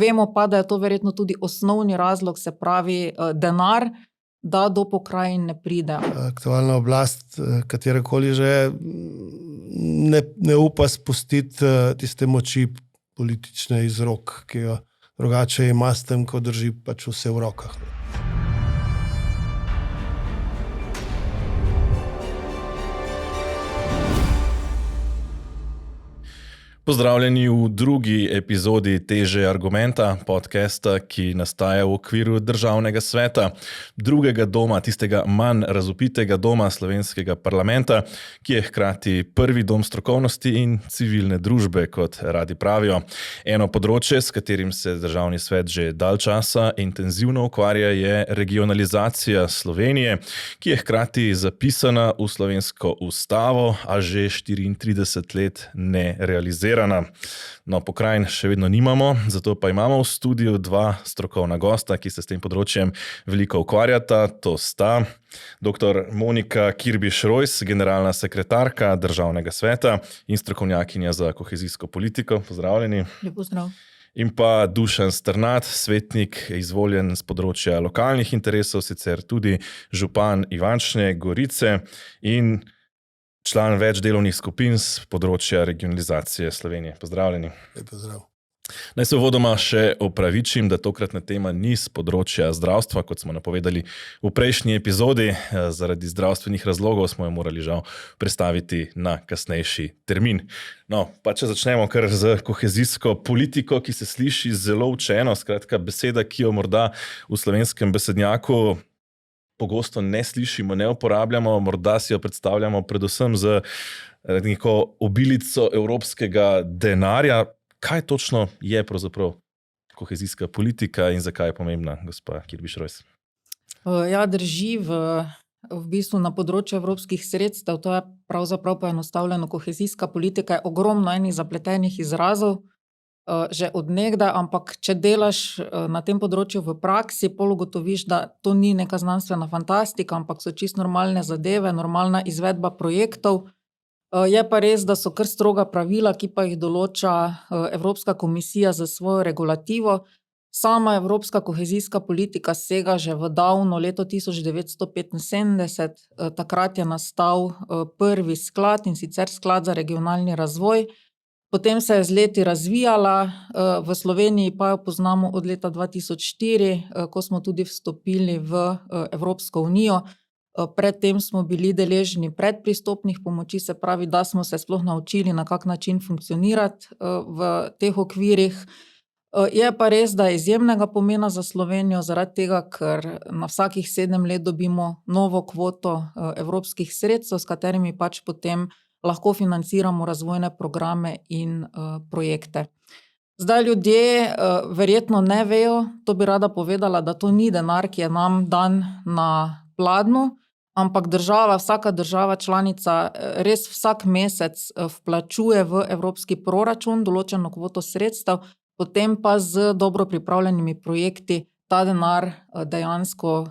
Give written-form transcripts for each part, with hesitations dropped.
vemo pa, da je to verjetno tudi osnovni razlog, se pravi denar, da do pokrajin ne pride. Aktualna oblast, katerakoli že, ne upa spustiti tiste moči politične iz rok, ki jo drugače ima s tem, ko drži pač vse v rokah. Pozdravljeni v drugi epizodi Teže argumenta, podcasta, ki nastaja v okviru Državnega sveta, drugega doma, tistega manj razvpitega doma slovenskega parlamenta, ki je hkrati prvi dom strokovnosti in civilne družbe, kot radi pravijo. Eno področje, s katerim se Državni svet že dalj časa intenzivno ukvarja, je regionalizacija Slovenije, ki je hkrati zapisana v slovensko ustavo, a že 34 let ne realizirana. No, pokrajin še vedno nimamo, zato pa imamo v studiu dva strokovna gosta, ki se s tem področjem veliko ukvarjata. To sta dr. Monika Kirbiš-Rojs, generalna sekretarka Državnega sveta in strokovnjakinja za kohezijsko politiko. Pozdravljeni. Lep pozdrav. In pa Dušan Strnad, svetnik, izvoljen z področja lokalnih interesov, sicer tudi župan Ivančne Gorice in član več delovnih skupin z področja regionalizacije Slovenije. Pozdravljeni. Lep pozdrav. Naj se uvodoma še opravičim, da tokratna tema ni z področja zdravstva, kot smo napovedali v prejšnji epizodi. Zaradi zdravstvenih razlogov smo jo morali žal prestaviti na kasnejši termin. No, pa če začnemo kar z kohezijsko politiko, ki se sliši zelo učeno, skratka beseda, ki jo morda v slovenskem besednjaku pogosto ne slišimo, ne uporabljamo, morda si jo predstavljamo predvsem z neko obilico evropskega denarja. Kaj točno je pravzaprav kohezijska politika in zakaj je pomembna, gospa Kirbiš-Rojs? Ja, drži, v bistvu na področju evropskih sredstev, to je pravzaprav poenostavljeno, kohezijska politika je ogromno enih zapletenih izrazov, že od nekdaj, ampak če delaš na tem področju v praksi, pol ugotoviš, da to ni neka znanstvena fantastika, ampak so čisto normalne zadeve, normalna izvedba projektov. Je pa res, da so kar stroga pravila, ki pa jih določa Evropska komisija za svojo regulativo. Sama evropska kohezijska politika sega že v davno leto 1975, takrat je nastal prvi sklad, in sicer sklad za regionalni razvoj. Potem se je z leti razvijala, v Sloveniji pa jo poznamo od leta 2004, ko smo tudi vstopili v Evropsko unijo. Predtem smo bili deležni predpristopnih pomoči, se pravi, da smo se sploh naučili, na kak način funkcionirati v teh okvirih. Je pa res, da je izjemnega pomena za Slovenijo, zaradi tega, ker na vsakih 7 let dobimo novo kvoto evropskih sredstev, s katerimi pač potem lahko financiramo razvojne programe in projekte. Zdaj ljudje verjetno ne vejo, to bi rada povedala, da to ni denar, ki je nam dan na pladnju, ampak vsaka država članica res vsak mesec vplačuje v evropski proračun določeno kvoto sredstev, potem pa z dobro pripravljenimi projekti ta denar dejansko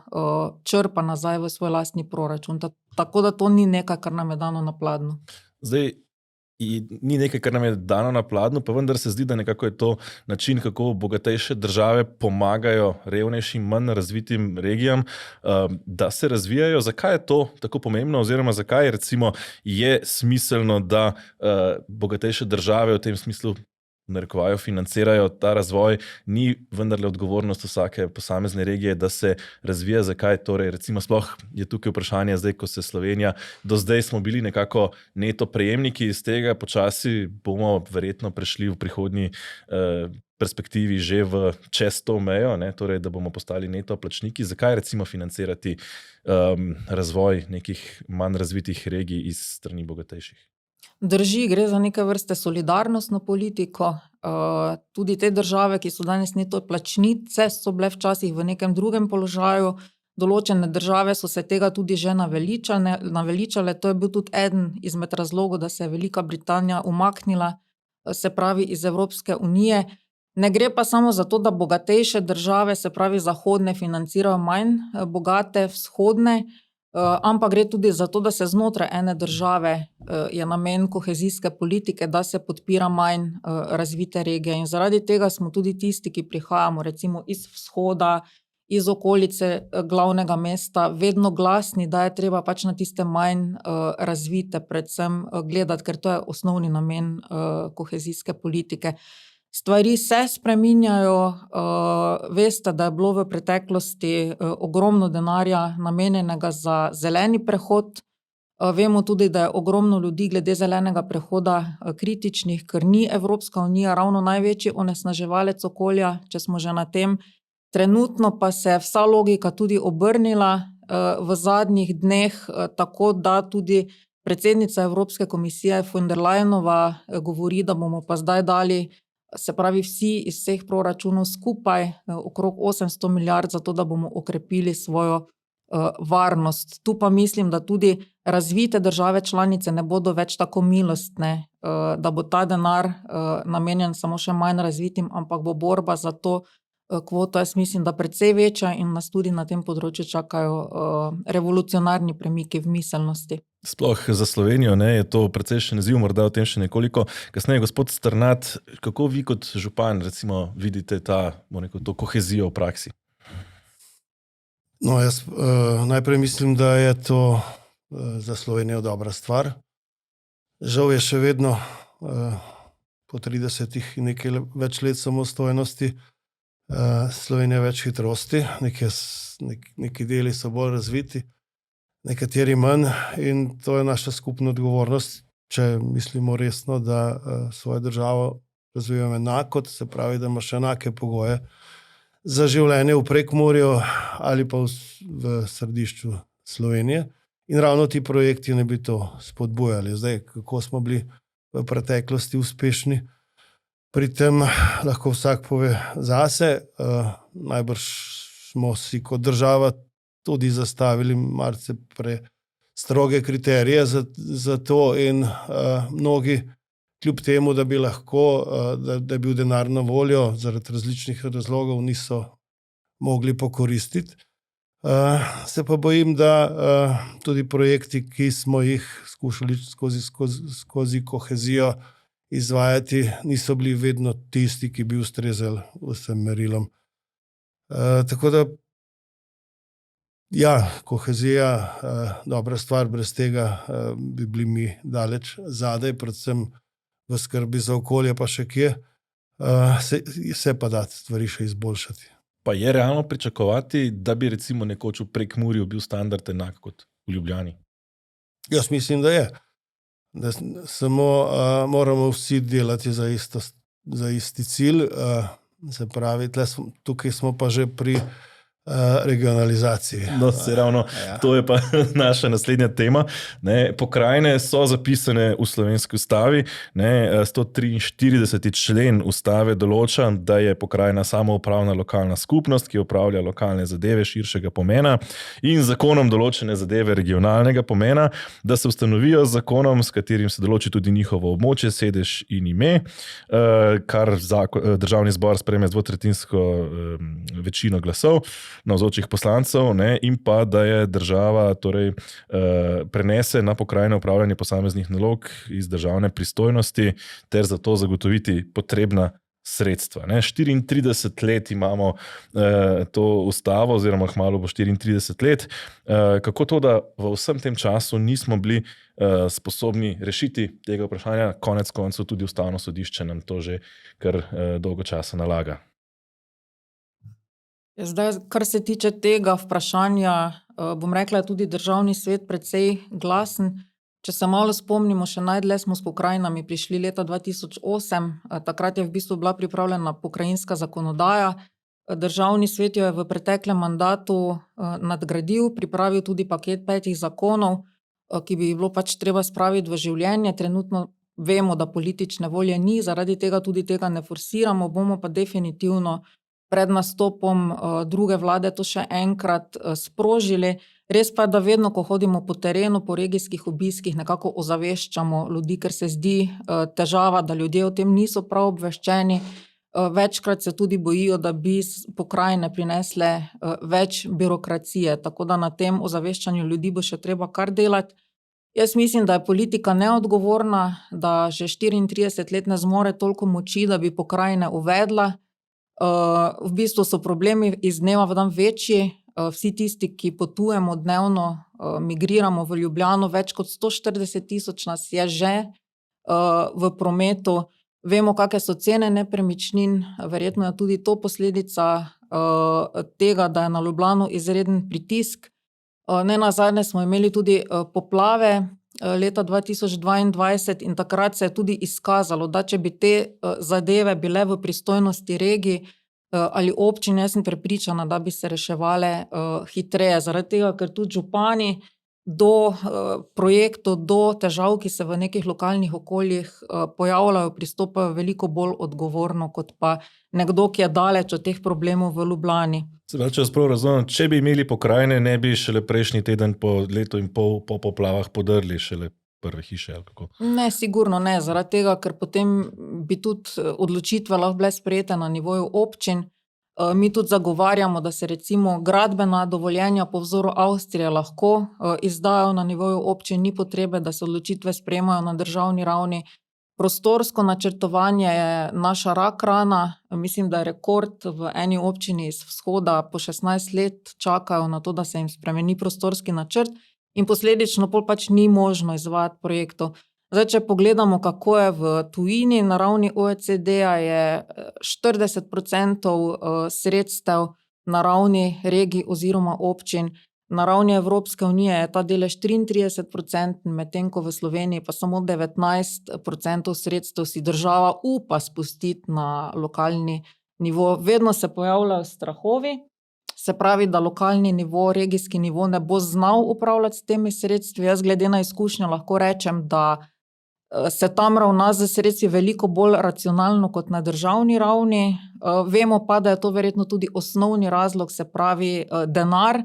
črpa nazaj v svoj lastni proračun. Tako da to ni nekaj, kar nam je dano na pladnju. Zdaj, ni nekaj, kar nam je dano na pladnju, pa vendar se zdi, da nekako je to način, kako bogatejše države pomagajo revnejšim, manj razvitim regijam, da se razvijajo. Zakaj je to tako pomembno, oziroma zakaj recimo je smiselno, da bogatejše države v tem smislu narekovajo, financirajo ta razvoj, ni vendarle odgovornost vsake posamezne regije, da se razvija. Zakaj torej, recimo sploh je tukaj vprašanje zdaj, ko se Slovenija, do zdaj smo bili nekako neto prejemniki iz tega, počasi bomo verjetno prešli v prihodnji perspektivi že v čez to mejo, ne, torej, da bomo postali neto plačniki. Zakaj recimo financirati razvoj nekih manj razvitih regij iz strani bogatejših? Drži, gre za neke vrste solidarnostno politiko. Tudi te države, ki so danes neto plačnice, so bile včasih v nekem drugem položaju. Določene države so se tega tudi že naveličale. To je bil tudi eden izmed razlogov, da se je Velika Britanija umaknila, se pravi, iz Evropske unije. Ne gre pa samo za to, da bogatejše države, se pravi zahodne, financirajo manj bogate vzhodne. ampak gre tudi za to, da se znotraj ene države je namen kohezijske politike, da se podpira manj razvite regije. In zaradi tega smo tudi tisti, ki prihajamo recimo iz vzhoda, iz okolice glavnega mesta, vedno glasni, da je treba pač na tiste manj razvite predvsem gledati, ker to je osnovni namen kohezijske politike. Stvari se spreminjajo, veste, da je bilo v preteklosti ogromno denarja namenjenega za zeleni prehod. Vemo tudi, da je ogromno ljudi glede zelenega prehoda kritičnih, ker ni Evropska unija ravno največji onesnaževalec okolja, če smo že na tem. Trenutno pa se je vsa logika tudi obrnila v zadnjih dneh, tako da tudi predsednica Evropske komisije von der Leyenova govori, da bomo pa zdaj dali, se pravi vsi iz vseh proračunov skupaj, okrog 800 milijard za to, da bomo okrepili svojo varnost. Tu pa mislim, da tudi razvite države članice ne bodo več tako milostne, da bo ta denar namenjen samo še manj razvitim, ampak bo borba za to kvoto, jaz mislim, da precej večja in nas tudi na tem področju čakajo revolucionarni premiki v miselnosti. Sploh za Slovenijo je to precejšen izziv, morda o tem še nekoliko kasneje. Gospod Strnad, kako vi kot župan recimo vidite to kohezijo v praksi? No, jaz najprej mislim, da je to za Slovenijo dobra stvar. Žal je še vedno po 30 in nekaj več let samostojnosti Slovenija več hitrosti, neki deli so bolj razviti, nekateri manj, in to je naša skupna odgovornost, če mislimo resno, da svojo državo razvijamo enako, se pravi, da ima še enake pogoje za življenje v Prekmurju ali pa v središču Slovenije. In ravno ti projekti ne bi to spodbujali. Zdaj, kako smo bili v preteklosti uspešni, pri tem lahko vsak pove zase. Najbrž smo si kot država tudi zastavili malce stroge kriterije za to in mnogi, kljub temu, da bi lahko, da je bil denar na voljo, zaradi različnih razlogov niso mogli pokoristiti. Se pa bojim, da tudi projekti, ki smo jih skušali skozi kohezijo izvajati, niso bili vedno tisti, ki bi ustrezali vsem merilom. Tako da, kohezija, dobra stvar, brez tega bi bili mi daleč zadaj, predvsem v skrbi za okolje, pa še kje. Se pa da stvari še izboljšati. Pa je realno pričakovati, da bi recimo nekoč v Prekmurju bil standard enak kot v Ljubljani? Jaz mislim, da je. Da samo moramo vsi delati za isti cilj. Se pravi, tukaj smo pa že pri regionalizaciji. No, se ravno, to je pa naša naslednja tema. Pokrajine so zapisane v slovenski ustavi. 143. člen ustave določa, da je pokrajina samoupravna lokalna skupnost, ki upravlja lokalne zadeve širšega pomena in zakonom določene zadeve regionalnega pomena, da se ustanovijo z zakonom, s katerim se določi tudi njihovo območje, sedež in ime, kar državni zbor sprejme z dvotretjinsko večino glasov navzočih poslancev, in pa da je država prenese na pokrajine upravljanje posameznih nalog iz državne pristojnosti ter za to zagotoviti potrebna sredstva. 34 let imamo to ustavo, oziroma kmalu bo 34 let. Kako to, da v vsem tem času nismo bili sposobni rešiti tega vprašanja? Konec koncev tudi Ustavno sodišče nam to že kar dolgo časa nalaga. Zdaj, kar se tiče tega vprašanja, bom rekla, tudi Državni svet precej glasen. Če se malo spomnimo, še najdlje smo s pokrajinami prišli leta 2008, takrat je v bistvu bila pripravljena pokrajinska zakonodaja. Državni svet jo je v preteklem mandatu nadgradil, pripravil tudi paket 5 zakonov, ki bi bilo pač treba spraviti v življenje. Trenutno vemo, da politične volje ni, zaradi tega tudi tega ne forsiramo, bomo pa definitivno pred nastopom druge vlade to še enkrat sprožili. Res pa je, da vedno, ko hodimo po terenu, po regijskih obiskih, nekako ozaveščamo ljudi, ker se zdi težava, da ljudje o tem niso prav obveščeni. Večkrat se tudi bojijo, da bi pokrajine prinesle več birokracije, tako da na tem ozaveščanju ljudi bo še treba kar delati. Jaz mislim, da je politika neodgovorna, da že 34 let ne zmore toliko moči, da bi pokrajine uvedla. V bistvu so problemi iz dneva v dan večji. Vsi tisti, ki potujemo dnevno, migriramo v Ljubljano, več kot 140.000 nas je že v prometu. Vemo, kakšne so cene nepremičnin, verjetno je tudi to posledica tega, da je na Ljubljano izreden pritisk. Nenazadnje smo imeli tudi poplave leta 2022 in takrat se je tudi izkazalo, da če bi te zadeve bile v pristojnosti regij ali občin, jaz sem prepričana, da bi se reševale hitreje, zaradi tega, ker tudi župani do projektov, do težav, ki se v nekih lokalnih okoljih pojavljajo, pristopajo veliko bolj odgovorno, kot pa nekdo, ki je daleč od teh problemov v Ljubljani. Če jaz prav razumem, če bi imeli pokrajine, ne bi šele prejšnji teden po letu in pol po poplavah podrli šele prve hiše ali kako? Ne, sigurno ne, zaradi tega, ker potem bi tudi odločitve lahko bile sprejete na nivoju občin. Mi tudi zagovarjamo, da se recimo gradbena dovoljenja po vzoru Avstrije lahko izdajo na nivoju občin, ni potrebe, da se odločitve sprejemajo na državni ravni. Prostorsko načrtovanje je naša rak rana, mislim, da je rekord v eni občini iz vzhoda, po 16 let čakajo na to, da se jim spremeni prostorski načrt in posledično pol pač ni možno izvajati projektov. Zdaj, če pogledamo, kako je v tujini, na ravni OECD-ja je 40% sredstev na ravni regij oziroma občin, na ravni Evropske unije je ta delež 33%, medtem ko v Sloveniji pa samo 19% sredstev si država upa spustiti na lokalni nivo. Vedno se pojavljajo strahovi, se pravi, da lokalni nivo, regijski nivo ne bo znal upravljati s temi sredstvi. Jaz glede na izkušnjo lahko rečem, da se tam ravna z sredstvi veliko bolj racionalno kot na državni ravni. Vemo pa, da je to verjetno tudi osnovni razlog, se pravi denar,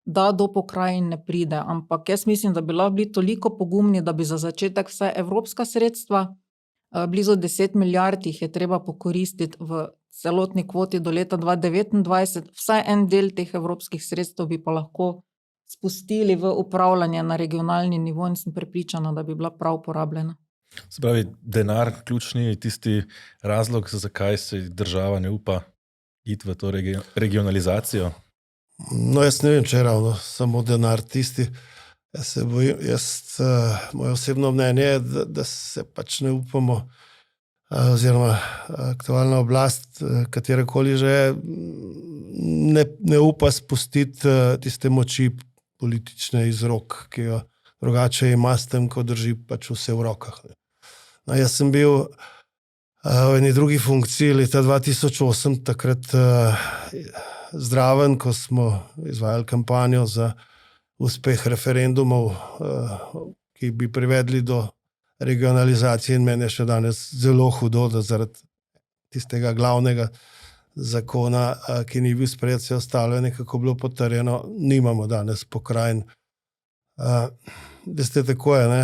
da do pokrajin ne pride. Ampak jaz mislim, da bi lahko bili toliko pogumni, da bi za začetek vsaj evropska sredstva, blizu 10 milijard jih je treba pokoristiti v celotni kvoti do leta 2029, vsaj en del teh evropskih sredstev bi pa lahko spustili v upravljanje na regionalni nivo in sem prepričana, da bi bila prav porabljena. Se pravi, denar ključni tisti razlog, zakaj se država ne upa iti v to regionalizacijo? No, jaz ne vem, če je ravno samo denar tisti. Jaz se bojim, moje osebno mnenje je, da se pač ne upamo, oziroma aktualna oblast, katerakoli že, ne upa spustiti tiste moči politične iz rok, ki jo drugače ima s tem, ko drži pač vse v rokah. No, jaz sem bil v eni drugi funkciji leta 2008, takrat zdraven, ko smo izvajali kampanjo za uspeh referendumov, ki bi privedli do regionalizacije, in meni je še danes zelo hudo, da zaradi tistega glavnega zakona, ki ni bil sprejet, vse ostalo je nekako bilo potrjeno, nimamo danes pokrajin. Veste, tako je, ne?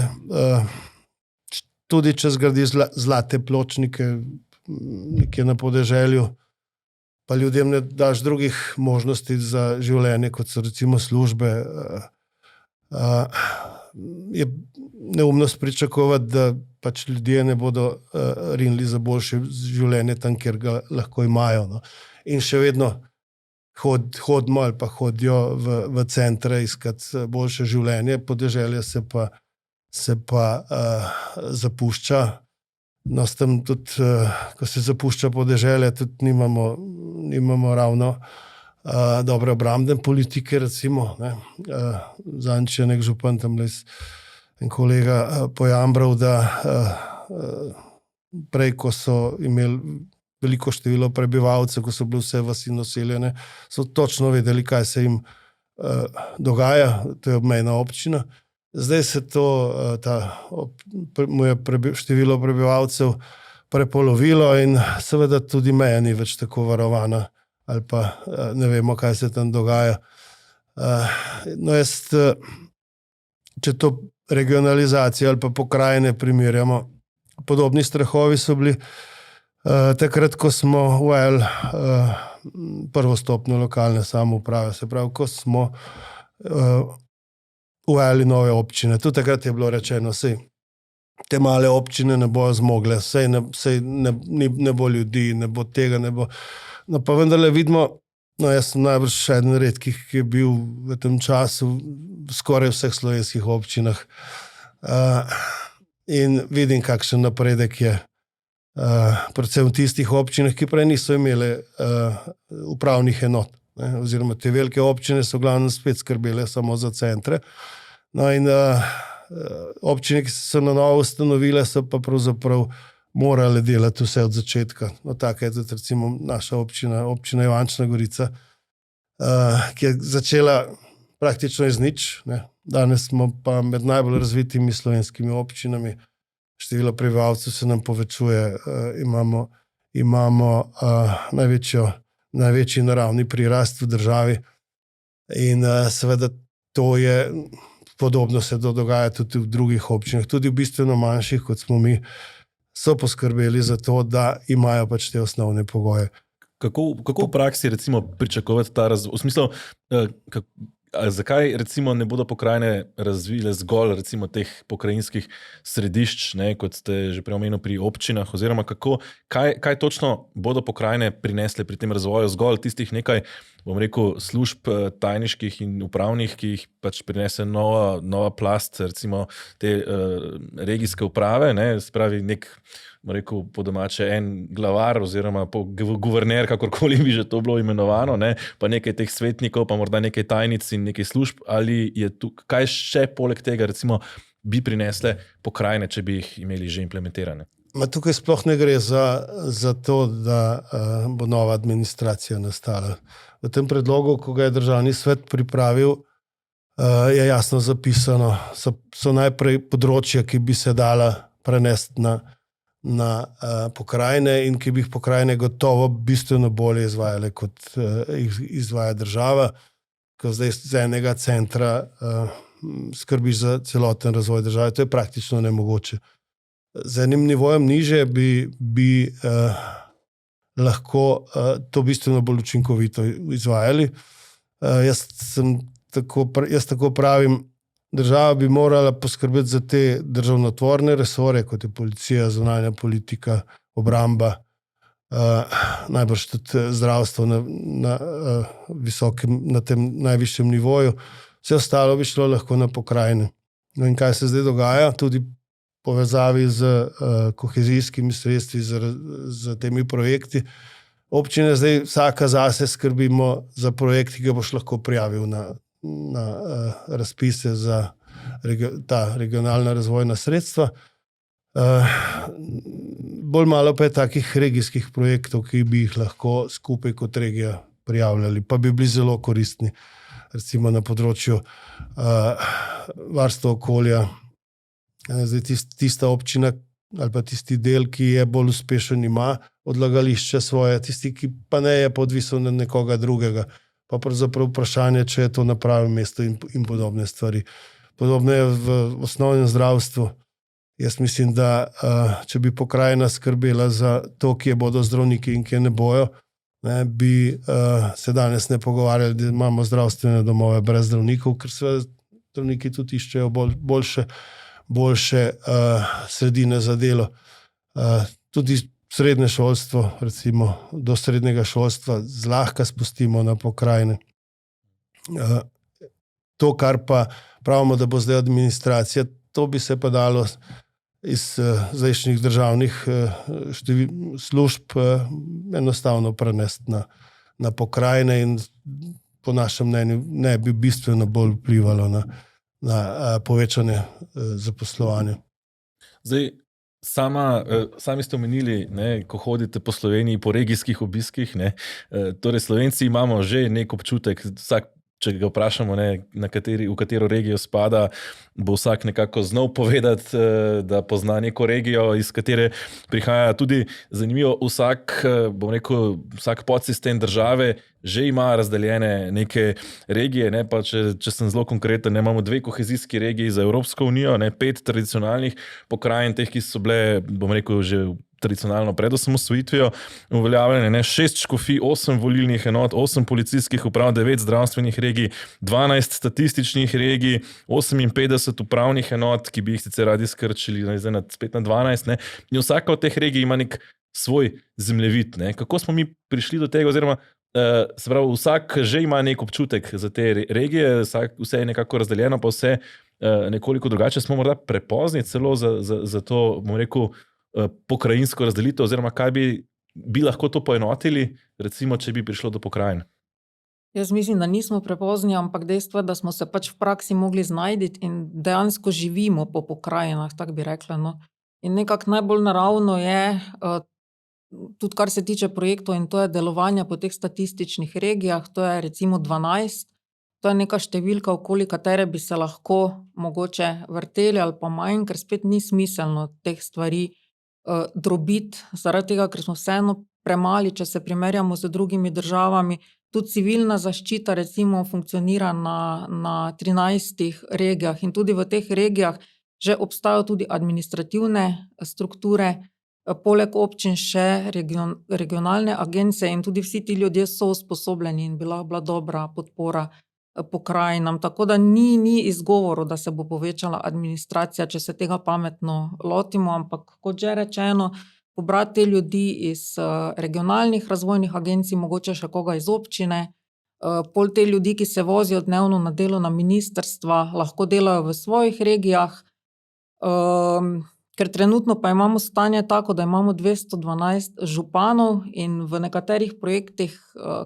Tudi če zgradi zlate pločnike nekje na podeželju, pa ljudem ne daš drugih možnosti za življenje, kot so recimo službe, je neumnost pričakovati, da pač ljudje ne bodo rinili za boljše življenje tam, kjer ga lahko imajo. No. In še vedno hodimo ali pa hodijo v centre iskati boljše življenje, podeželje se pa zapušča. No, s tem tudi, ko se zapušča podeželje, tudi nimamo ravno dobre obrambne politike, recimo. Zadnjič je nek župan tam en kolega pojambral, da prej, ko so imeli veliko število prebivalcev, ko so bile vse vasi naseljene, so točno vedeli, kaj se jim dogaja, to je obmejna občina. Zdaj se moje število prebivalcev prepolovilo in seveda tudi meja ni več tako varovana ali pa ne vemo, kaj se tam dogaja. No, če to regionalizacijo ali pa pokrajine primerjamo, podobni strahovi so bili Takrat, ko smo uvajali prvo stopnjo lokalne samouprave, se pravi, ko smo uvajali nove občine. Tudi takrat je bilo rečeno, sej te male občine ne bojo zmogle, sej ne bo ljudi, ne bo tega, ne bo. No pa vendarle vidimo, no jaz sem najbrž eden redkih, ki je bil v tem času v skoraj vseh slovenskih občinah in vidim, kakšen napredek je. Predvsem v tistih občinah, ki prej niso imele upravnih enot. Oziroma te velike občine so glavno spet skrbele samo za centre. No in občine, ki so na novo ustanovile, so pa pravzaprav morale delati vse od začetka. No, taka je tudi recimo naša občina Ivančna Gorica, ki je začela praktično iz nič. Danes smo pa med najbolj razvitimi slovenskimi občinami. Število prebivalcev se nam povečuje, imamo največji naravni prirast v državi in seveda to je podobno se dogaja tudi v drugih občinah, tudi v bistveno manjših, kot smo mi, so poskrbeli za to, da imajo pač te osnovne pogoje. Kako v praksi recimo pričakovati ta razvoj? V smislu, zakaj recimo ne bodo pokrajine razvile zgolj recimo teh pokrajinskih središč, ne, kot ste že prej omenili pri občinah, oziroma kaj točno bodo pokrajine prinesle pri tem razvoju, zgolj tistih nekaj, bom rekel, služb tajniških in upravnih, ki jih pač prinese nova plast, recimo te regijske uprave, ne, spravi nek, bom rekel, po domače en glavar oziroma guverner, kakorkoli bi že to bilo imenovano, ne, pa nekaj teh svetnikov, pa morda nekaj tajnic in nekaj služb, ali je tu, kaj še poleg tega recimo bi prinesle pokrajine, če bi jih imeli že implementirane? Tukaj sploh ne gre za to, da bo nova administracija nastala. V tem predlogu, ko ga je Državni svet pripravil, je jasno zapisano, so najprej področja, ki bi se dala prenesti na pokrajine in ki bi jih pokrajine gotovo bistveno bolje izvajale, kot jih izvaja država, ko zdaj z enega centra skrbiš za celoten razvoj države. To je praktično nemogoče. Z enim nivojem niže bi lahko to bistveno bolj učinkovito izvajali. Jaz tako pravim, država bi morala poskrbeti za te državnotvorne resore, kot je policija, zunanja politika, obramba, najbrž tudi zdravstvo na tem najvišjem nivoju. Vse ostalo bi šlo lahko na pokrajine. No in kaj se zdaj dogaja? Tudi povezavi z kohezijskimi sredstvi, z temi projekti. Občine zdaj vsaka zase skrbimo za projekt, ki ga boš lahko prijavil na razpise za ta regionalna razvojna sredstva. Bolj malo pa je takih regijskih projektov, ki bi jih lahko skupaj kot regija prijavljali, pa bi bili zelo koristni. Recimo na področju varstva okolja. Zdaj tista občina ali pa tisti del, ki je bolj uspešen, ima odlagališče svoje, tisti, ki pa ne, je podvisen od nekoga drugega. Pa pravzaprav vprašanje, če je to na pravem mestu in podobne stvari. Podobno je v osnovnem zdravstvu. Jaz mislim, da če bi pokrajina skrbela za to, kje bodo zdravniki in kje ne bojo, bi se danes ne pogovarjali, da imamo zdravstvene domove brez zdravnikov, ker se zdravniki tudi iščejo boljše sredine za delo. Tudi srednje šolstvo, recimo do srednjega šolstva, zlahka spustimo na pokrajine. To, kar pa pravimo, da bo zdaj administracija, to bi se pa dalo iz zdajšnjih državnih služb enostavno prenesti na pokrajine in po našem mnenju ne bi bistveno bolj vplivalo na povečanje zaposlovanja. Zdaj, sami ste omenili, ko hodite po Sloveniji po regijskih obiskih, torej Slovenci imamo že nek občutek, vsak, če ga vprašamo, v katero regijo spada, bo vsak nekako znal povedati, da pozna neko regijo, iz katere prihaja. Tudi zanimivo, vsak podsistem države že ima razdeljene neke regije, pa če sem zelo konkreten, imamo 2 kohezijski regiji za Evropsko unijo, 5 tradicionalnih pokrajin, teh, ki so bile, že tradicionalno pred osamosvojitvijo, uveljavljene 6 škofij, 8 volilnih enot, 8 policijskih uprav, 9 zdravstvenih regij, 12 statističnih regij, 58 upravnih enot, ki bi jih sicer radi skrčili spet na 12. Ne? In vsaka od teh regij ima nek svoj zemljevid. Ne? Kako smo mi prišli do tega, oziroma se pravi, vsak že ima nek občutek za te regije, vse je nekako razdeljeno, pa vse nekoliko drugače. Smo morda prepozni celo za to, bom rekel, pokrajinsko razdelitev, oziroma kaj bi lahko to poenotili, recimo, če bi prišlo do pokrajin? Jaz mislim, da nismo prepozni, ampak dejstvo je, da smo se pač v praksi mogli znajti in dejansko živimo po pokrajinah, tako bi rekla. No. In nekako najbolj naravno je, tudi kar se tiče projektov, in to je delovanje po teh statističnih regijah, to je recimo 12, to je neka številka, okoli katere bi se lahko mogoče vrteli ali pa manj, ker spet ni smiselno teh stvari drobiti, zaradi tega, ker smo vseeno premali, če se primerjamo z drugimi državami. Tudi civilna zaščita recimo funkcionira na 13 regijah in tudi v teh regijah že obstajajo tudi administrativne strukture, poleg občin še regionalne agencije in tudi vsi ti ljudje so usposobljeni in bi lahko bila dobra podpora pokrajinam. Tako da ni izgovorov, da se bo povečala administracija, če se tega pametno lotimo, ampak kot že rečeno, pobrati te ljudi iz regionalnih razvojnih agencij, mogoče še koga iz občine, pol te ljudi, ki se vozijo dnevno na delo na ministrstva, lahko delajo v svojih regijah, ker trenutno pa imamo stanje tako, da imamo 212 županov in v nekaterih projektih,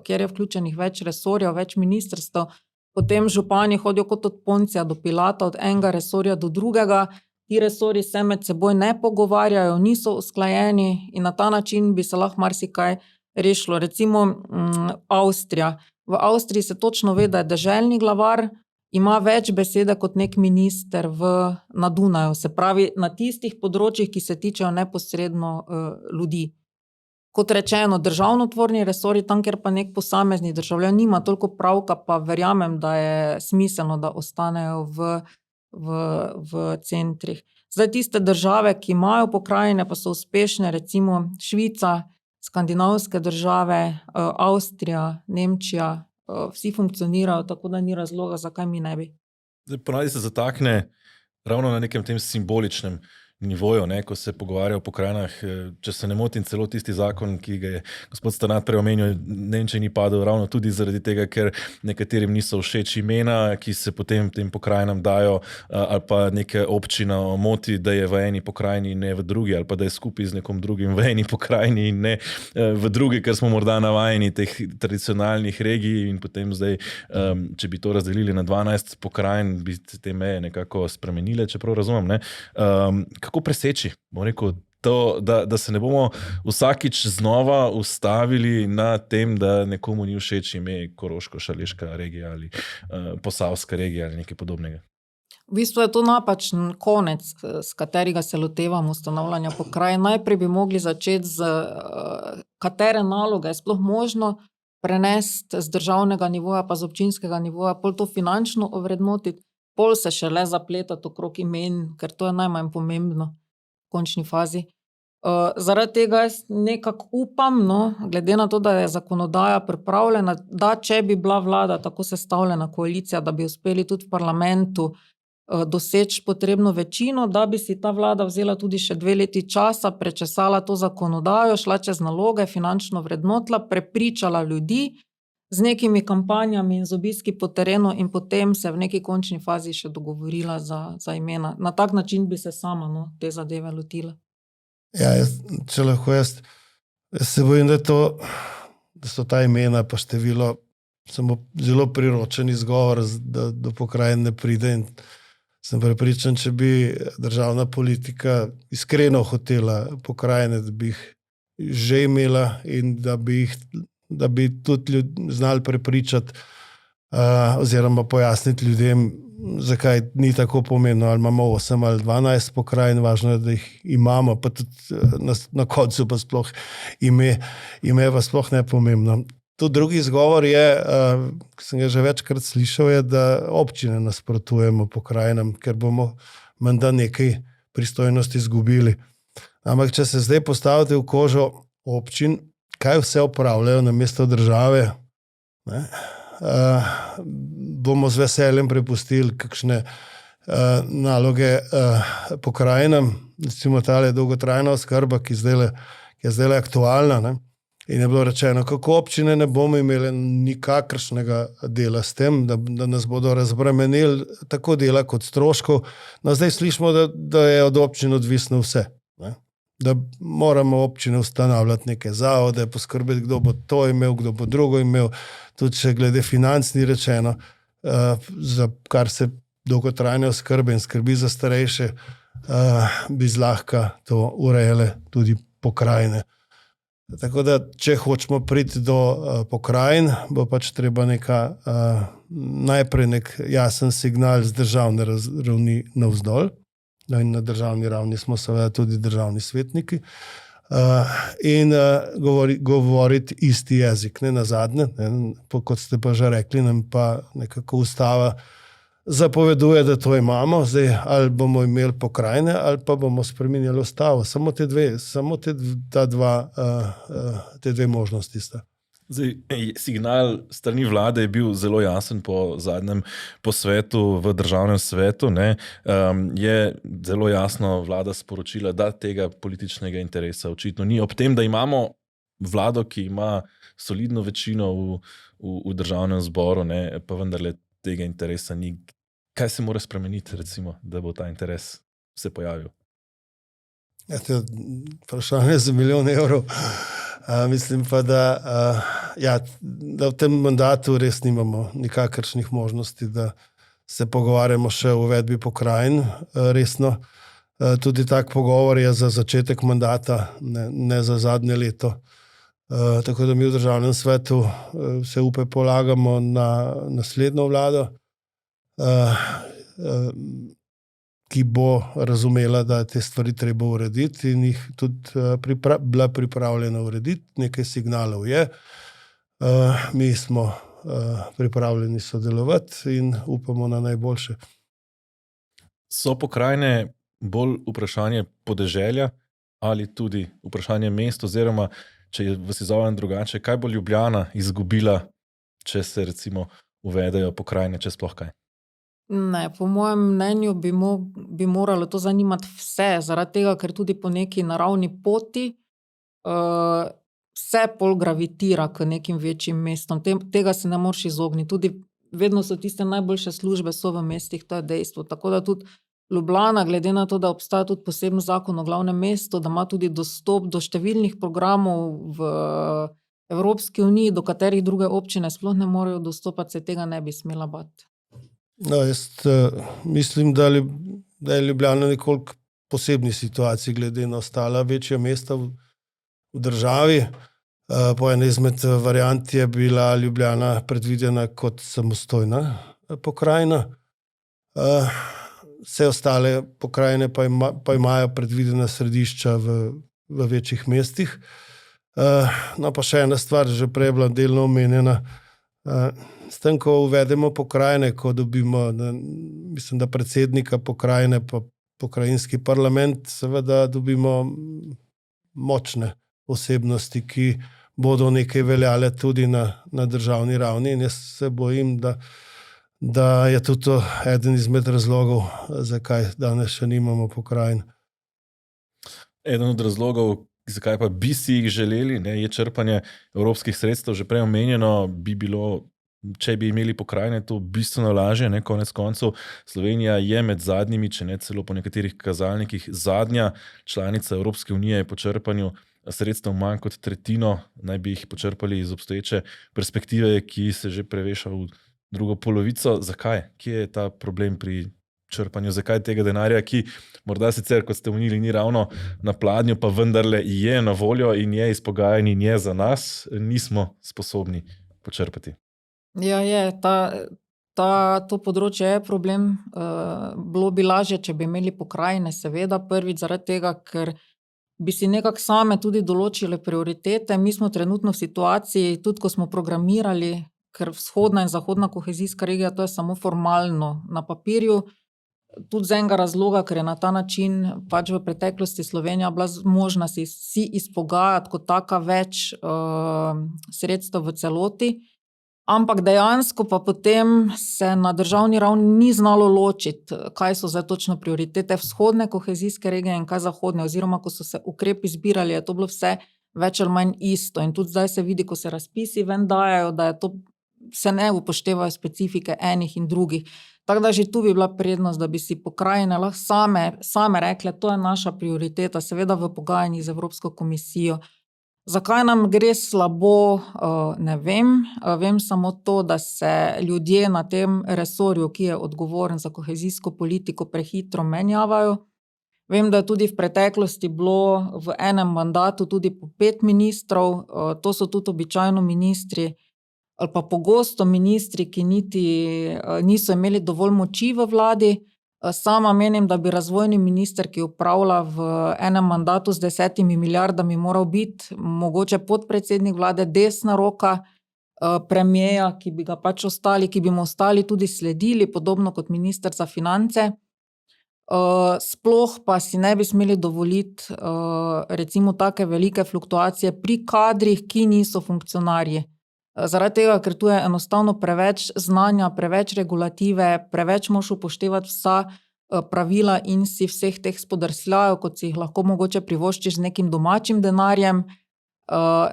kjer je vključenih več resorjev, več ministrstev, potem župani hodijo kot od Poncija do Pilata, od enega resorja do drugega, ti resorji se med seboj ne pogovarjajo, niso usklajeni in na ta način bi se lahko marsikaj rešilo. Recimo Avstrija. V Avstriji se točno ve, da je deželni glavar, ima več besede kot nek minister na Dunaju, se pravi na tistih področjih, ki se tičejo neposredno ljudi. Kot rečeno, državnotvorni resorji, tam, kjer pa nek posamezni državljan nima toliko pravka, pa verjamem, da je smiselno, da ostanejo v centrih. Zdaj tiste države, ki imajo pokrajine, pa so uspešne, recimo Švica, skandinavske države, Avstrija, Nemčija, vsi funkcionirajo, tako da ni razloga, zakaj mi ne bi. Ponavadi se zatakne ravno na nekem tem simboličnem nivoju, ne, ko se pogovarja o pokrajinah, če se ne motim, celo tisti zakon, ki ga je gospod Stanat prej omenil, Nemčiji ni padel ravno tudi zaradi tega, ker nekaterim niso všeč imena, ki se potem tem pokrajinam dajo, ali pa neka občina moti, da je v eni pokrajini in ne v drugi, ali pa da je skupaj z nekom drugim v eni pokrajini in ne v drugi, ker smo morda navajeni teh tradicionalnih regij in potem zdaj, če bi to razdelili na 12 pokrajin, bi se te meje nekako spremenile, čeprav razumem, ne? Kako preseči, bom rekel, to, da se ne bomo vsakič znova ustavili na tem, da nekomu ni všeč ime Koroško-Šaleška regija ali Posavska regija ali nekaj podobnega? V bistvu je to napačen konec, s katerega se lotevamo ustanovljanja pokrajin. Najprej bi mogli začeti z katere naloge je sploh možno prenesti z državnega nivoja pa z občinskega nivoja, pol to finančno ovrednotiti, pol se šele zapletati okrog imen, ker to je najmanj pomembno v končni fazi. Zaradi tega jaz nekako upam, glede na to, da je zakonodaja pripravljena, da če bi bila vlada tako sestavljena koalicija, da bi uspeli tudi v parlamentu doseči potrebno večino, da bi si ta vlada vzela tudi še 2 leti časa, prečesala to zakonodajo, šla čez naloge, finančno vrednotila, prepričala ljudi, z nekimi kampanjami in z obiski po terenu in potem se v neki končni fazi še dogovorila za imena. Na tak način bi se sama te zadeve lotila. Ja, če lahko jaz se bojim, da so ta imena pa število samo zelo priročen izgovor, da do pokrajin ne pride in sem prepričan, če bi državna politika iskreno hotela pokrajine, da bi jih že imela in da bi tudi znali prepričati oziroma pojasniti ljudem, zakaj ni tako pomembno, ali imamo 8 ali 12 pokrajin, važno je, da jih imamo, pa tudi na koncu pa sploh ime pa sploh ne pomembno. To drugi izgovor je, ki sem ga že večkrat slišal, je, da občine nasprotujemo pokrajinam, ker bomo menda nekaj pristojnosti izgubili. Ampak, če se zdaj postavite v kožo občin, kaj vse opravljajo namesto države, ne, bomo z veseljem prepustili kakšne naloge pokrajinam, recimo tale dolgotrajna oskrba, ki je zdaj aktualna, ne. In je bilo rečeno, kako občine ne bomo imeli nikakršnega dela s tem, da nas bodo razbremenili tako dela kot stroškov. No, zdaj slišimo, da je od občin odvisno vse. Ne? Da moramo občine ustanavljati neke zavode, poskrbeti, kdo bo to imel, kdo bo drugo imel. Tudi če glede financ ni rečeno, za kar se dolgotrajne oskrbe in skrbi za starejše, bi zlahka to urejale tudi pokrajine. Tako da, če hočemo priti do pokrajin, bo pač treba najprej nek jasen signal z državne ravni navzdol. In na državni ravni smo seveda tudi državni svetniki. In govoriti isti jezik, ne nazadnje, kot ste pa že rekli, nam pa nekako ustava zapoveduje, da to imamo. Zdaj, ali bomo imeli pokrajine, ali pa bomo spreminjali ustavo. Samo te dve možnosti sta. Zdaj, signal strani vlade je bil zelo jasen po zadnjem posvetu v državnem svetu. Ne? Je zelo jasno vlada sporočila, da tega političnega interesa očitno ni. Ob tem, da imamo vlado, ki ima solidno večino v državnem zboru, ne? Pa vendarle tega interesa ni. Kaj se mora spremeniti, recimo, da bo ta interes se pojavil? Vprašanje za milijon evrov. Mislim pa, da v tem mandatu res nimamo nikakršnih možnosti, da se pogovarjamo še o uvedbi pokrajin resno. Tudi tak pogovor je za začetek mandata, ne za zadnje leto. Tako da mi v državnem svetu se upe polagamo na naslednjo vlado, ki bo razumela, da te stvari treba urediti in jih tudi bila pripravljena urediti. Nekaj signalov je. Mi smo pripravljeni sodelovati in upamo na najboljše. So pokrajine bolj vprašanje podeželja ali tudi vprašanje mest, oziroma, če vas izovem drugače, kaj bo Ljubljana izgubila, če se recimo uvedejo pokrajine, če sploh kaj? Ne, po mojem mnenju bi moralo to zanimati vse, zaradi tega, ker tudi po neki naravni poti vse pol gravitira k nekim večjim mestom. Tega se ne moreš izogniti. Tudi vedno so tiste najboljše službe so v mestih, to je dejstvo. Tako da tudi Ljubljana, glede na to, da obstaja tudi poseben zakon o glavnem mestu, da ima tudi dostop do številnih programov v Evropski uniji, do katerih druge občine sploh ne morejo dostopati, se tega ne bi smela bati. No, jaz mislim, da je Ljubljana nekoliko posebni situaciji glede na ostala večja mesta v državi. Po eni izmed variant je bila Ljubljana predvidena kot samostojna pokrajina. Vse ostale pokrajine pa imajo predvidena središča v večjih mestih. No, pa še ena stvar, že prej je bila delno omenjena. S tem, ko uvedemo pokrajine, ko dobimo, mislim, da predsednika pokrajine pa pokrajinski parlament, seveda dobimo močne osebnosti, ki bodo nekaj veljale tudi na državni ravni, in jaz se bojim, da je tudi to eden izmed razlogov, zakaj danes še nimamo pokrajin. Eden od razlogov, zakaj pa bi si jih želeli, je črpanje evropskih sredstev. Že prej omenjeno bi bilo, če bi imeli pokrajine, to bistveno lažje, konec koncev. Slovenija je med zadnjimi, če ne celo po nekaterih kazalnikih, zadnja članica Evropske unije po črpanju sredstev, manj kot tretjino naj bi jih počrpali iz obstoječe perspektive, ki se že preveša v drugo polovico. Zakaj? Kje je ta problem pri črpanju? Zakaj tega denarja, ki morda sicer, kot ste omenili, ni ravno na pladnju, pa vendarle je na voljo in je izpogajan in je za nas, nismo sposobni počrpati? Ja, je. To področje je problem. Bilo bi lažje, če bi imeli pokrajine, seveda. Prvič zaradi tega, ker bi si nekako same tudi določile prioritete. Mi smo trenutno v situaciji, tudi ko smo programirali, ker vzhodna in zahodna kohezijska regija, to je samo formalno na papirju, tudi z enega razloga, ker je na ta način pač v preteklosti Slovenija bila zmožna si izpogajati kot taka več sredstev v celoti, ampak dejansko pa potem se na državni ravni ni znalo ločiti, kaj so zdaj točno prioritete vzhodne kohezijske regije in kaj zahodne, oziroma ko so se ukrepi zbirali, je to bilo vse več ali manj isto. In tudi zdaj se vidi, ko se razpisi ven dajajo, da je to, se ne upoštevajo specifike enih in drugih. Tako da že tu bi bila prednost, da bi si pokrajine lahko same rekle, to je naša prioriteta, seveda v pogajanjih z Evropsko komisijo. Zakaj nam gre slabo, ne vem. Vem samo to, da se ljudje na tem resorju, ki je odgovoren za kohezijsko politiko, prehitro menjavajo. Vem, da je tudi v preteklosti bilo v enem mandatu tudi po 5 ministrov, to so tudi običajno ministri ali pa pogosto ministri, ki niti niso imeli dovolj moči v vladi. Sama menim, da bi razvojni minister, ki upravlja v enem mandatu z 10 milijardami, moral biti mogoče podpredsednik vlade, desna roka premierja, ki bi ga pač ostali, ki bi mu ostali tudi sledili, podobno kot minister za finance. Sploh pa si ne bi smeli dovoliti recimo take velike fluktuacije pri kadrih, ki niso funkcionarji. Zaradi tega, ker tu je enostavno preveč znanja, preveč regulative, preveč moraš upoštevati vsa pravila in si vseh teh spodrsljajev, kot si jih lahko mogoče privoščiš z nekim domačim denarjem,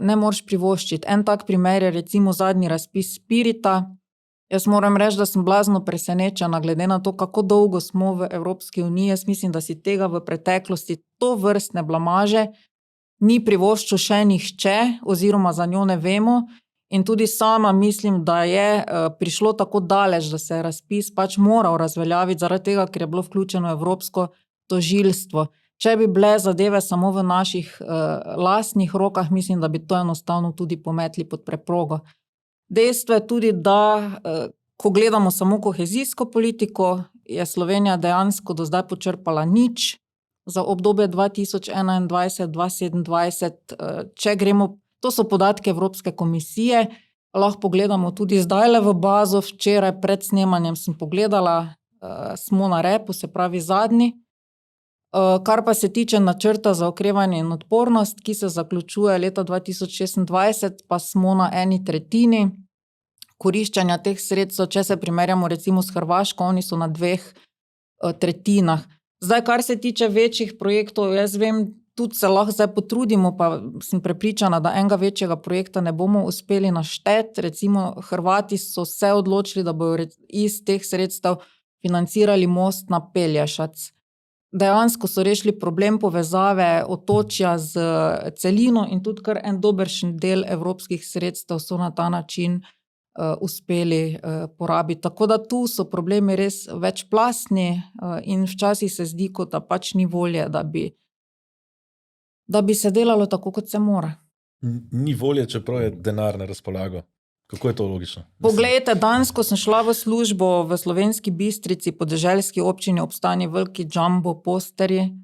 ne moreš privoščiti. En tak primer je recimo zadnji razpis Spirita. Jaz moram reči, da sem blazno presenečena, glede na to, kako dolgo smo v Evropski uniji. Jaz mislim, da si tega v preteklosti tovrstne blamaže ni privoščil še nihče, oziroma za njo ne vemo. In tudi sama mislim, da je prišlo tako daleč, da se je razpis pač moral razveljaviti, zaradi tega, ker je bilo vključeno evropsko tožilstvo. Če bi bile zadeve samo v naših lastnih rokah, mislim, da bi to enostavno tudi pometli pod preprogo. Dejstvo je tudi, da ko gledamo samo kohezijsko politiko, je Slovenija dejansko do zdaj počrpala nič za obdobje 2021-2027. Če gremo, to so podatke Evropske komisije, lahko pogledamo tudi zdajle v bazo, včeraj pred snemanjem sem pogledala, smo na repu, se pravi zadnji. Kar pa se tiče načrta za okrevanje in odpornost, ki se zaključuje leta 2026, pa smo na 1/3 koriščenja teh sredstev, če se primerjamo recimo s Hrvaško, oni so na 2/3. Zdaj, kar se tiče večjih projektov, jaz vem, tudi se lahko zdaj potrudimo, pa sem prepričana, da enega večjega projekta ne bomo uspeli našteti. Recimo Hrvati so se odločili, da bodo iz teh sredstev financirali most na Pelješac. Dejansko so rešili problem povezave otočja z celino in tudi kar en dobršen del evropskih sredstev so na ta način uspeli porabiti. Tako da tu so problemi res večplastni in včasih se zdi, kot da pač ni volje, da bi se delalo tako, kot se mora. Ni volje, čeprav je denar na razpolago. Kako je to logično? Poglejte, danes, ko sem šla v službo v Slovenski Bistrici, podeželski občini, obstani veliki jumbo posterji,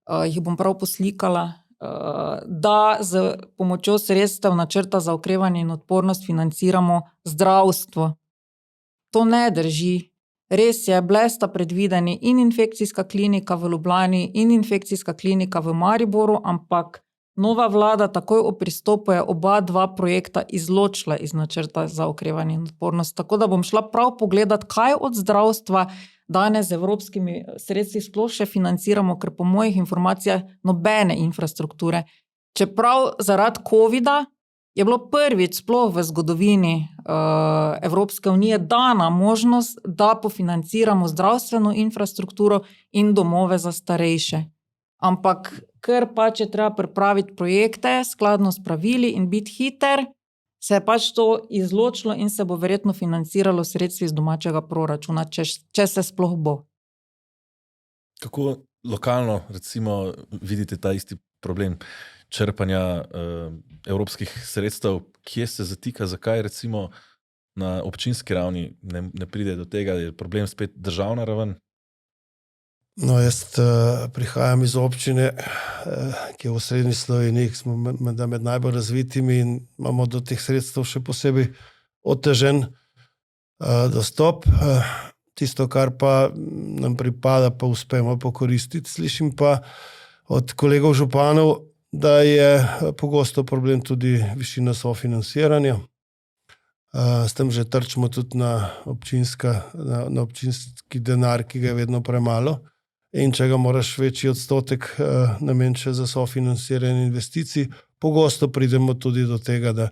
jih bom prav poslikala, da z pomočjo sredstev načrta za okrevanje in odpornost financiramo zdravstvo. To ne drži. Res je, bile sta predvideni in infekcijska klinika v Ljubljani in infekcijska klinika v Mariboru, ampak nova vlada takoj ob pristopu je oba dva projekta izločila iz načrta za okrevanje in odpornost. Tako da bom šla prav pogledat, kaj od zdravstva danes z evropskimi sredstvi sploh še financiramo, ker po mojih informacijah nobene infrastrukture. Čeprav zaradi covida je bilo prvič sploh v zgodovini Evropske unije dana možnost, da pofinanciramo zdravstveno infrastrukturo in domove za starejše. Ampak ker pač je treba pripraviti projekte skladno s pravili in biti hiter, se je pač to izločilo in se bo verjetno financiralo sredstvi iz domačega proračuna, če se sploh bo. Kako lokalno, recimo, vidite ta isti problem črpanja evropskih sredstev? Kje se zatika, zakaj recimo na občinski ravni ne pride do tega, je problem spet državna raven? No, jaz prihajam iz občine, ki je v srednji Sloveniji, smo med najbolj razvitimi in imamo do teh sredstev še posebej otežen dostop. tisto, kar pa nam pripada, pa uspemo pokoristiti. Slišim pa od kolegov županov, da je pogosto problem tudi višina sofinanciranja. S tem že trčimo tudi na občinski denar, ki ga je vedno premalo. In če ga moraš večji odstotek nameniti za sofinanciranje investicij, pogosto pridemo tudi do tega, da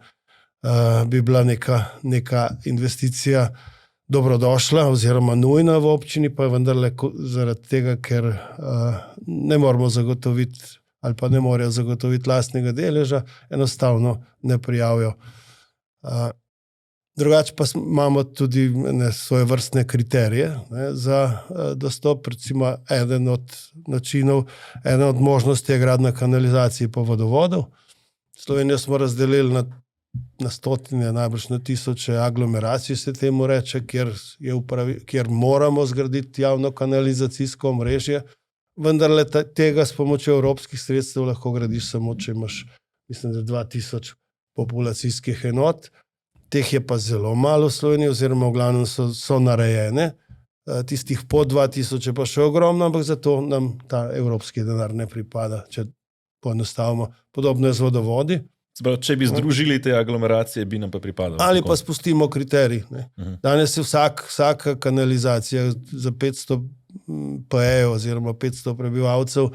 bi bila neka investicija dobrodošla oziroma nujna v občini, pa je vendarle zaradi tega, ker ne moramo zagotoviti ali pa ne morejo zagotoviti lastnega deleža, enostavno ne prijavijo. Drugače pa imamo tudi svoje vrstne kriterije za dostop. Recimo eden od načinov, ena od možnosti je gradnja kanalizacij po vodovodu. Slovenijo smo razdelili na stotine, najbrž na tisoče aglomeracij, se temu reče, kjer moramo zgraditi javno kanalizacijsko omrežje, vendar tega s pomočjo evropskih sredstev lahko gradiš samo, če imaš, mislim, da 2000 populacijskih enot. Teh je pa zelo malo v Sloveniji, oziroma v glavnem so narejene. Tistih po 2000 je pa še ogromno, ampak zato nam ta evropski denar ne pripada, če poenostavimo. Podobno je z vodovodi. Če bi združili te aglomeracije, bi nam pa pripadalo. Ali pa spustimo kriterij. Danes je vsaka kanalizacija za 500 PE oziroma 500 prebivalcev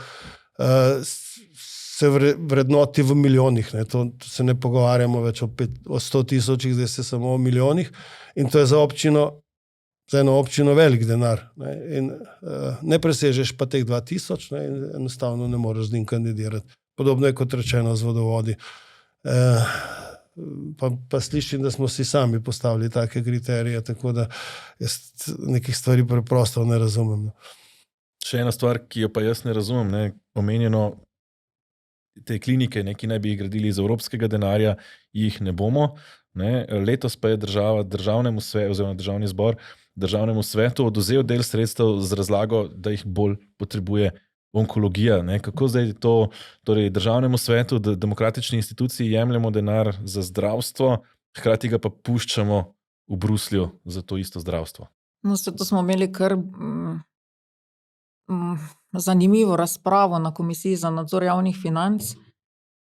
se vrednoti v milijonih. To se ne pogovarjamo več o 100 tisočih, zdaj se samo o milijonih. In to je za eno občino velik denar. In ne presežeš pa teh 2000 in enostavno ne moreš z njim kandidirati. Podobno je kot rečeno z vodovodi. Pa slišim, da smo si sami postavili take kriterije, tako da jaz nekih stvari preprosto ne razumem. Še ena stvar, ki jo pa jaz ne razumem, omenjeno te klinike, ki naj bi jih gradili iz evropskega denarja, jih ne bomo. Letos pa je državnemu svetu, oziroma državni zbor, državnemu svetu oduzel del sredstev z razlago, da jih bolj potrebuje onkologija. Kako zdaj to, torej državnemu svetu, demokratični instituciji jemljemo denar za zdravstvo, hkrati ga pa puščamo v Bruslju za to isto zdravstvo? No, to smo imeli kar zanimivo razpravo na Komisiji za nadzor javnih financ,